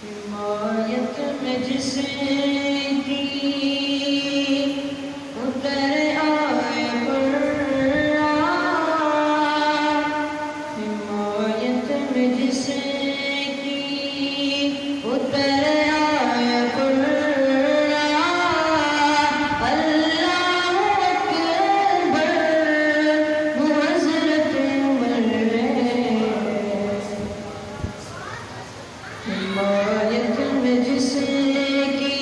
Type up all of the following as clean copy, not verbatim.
حمایت میں جس کی اتر آئے قرآن، حمایت میں جس کی اتر آئے قرآن، اللہ اکبر وہ حضرت عمر ہے۔ حمایت میں جس کی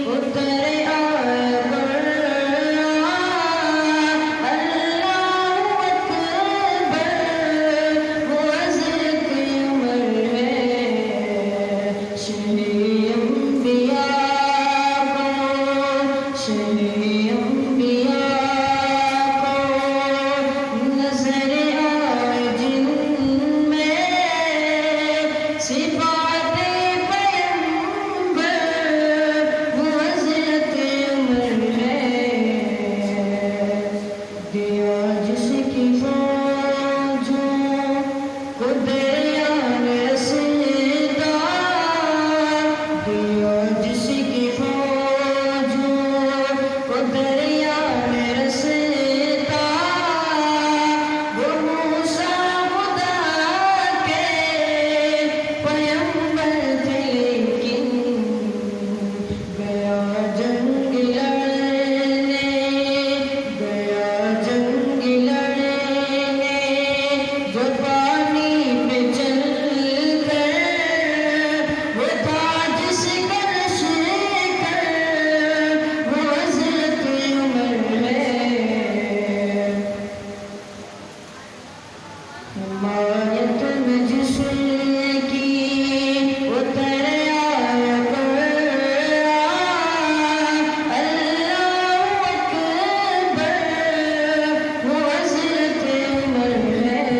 اتر آئے قرآن، اللہ اکبر وہ حضرت عمر ہے۔ شہر انبیاء کو، شہر انبیاء کو نظر آئے جن میں صفات پیغمبر وہ حضرت عمر ہے۔ دیا جس کی فوجوں کو دریا میں رسیدہ، دیا جس کی فوجوں کو دریا میں رسیدہ، وہ موسیٰ خدا کے پیغمبر تھے، لیکن گیا جنگ لڑنے، گیا جنگ لڑنے جو پانی پہ چل کر، وہ تھا جس کا لشکر وہ حضرت عمر ہے۔ حمایت میں جس کی اتر آئے قرآن، اللہ اکبر وہ حضرت عمر ہے۔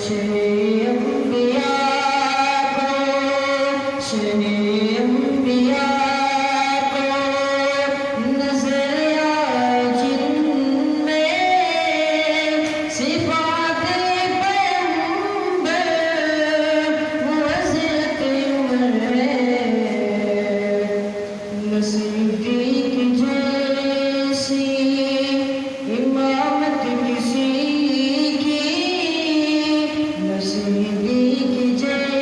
شہر انبیاء کو، شہر انبیاء کو نظر آئے جن میں صفات پیغمبر وہ حضرت عمر ہے۔ نہ صدیق جیسی امامت کسی کی، نہ صدیق جیسی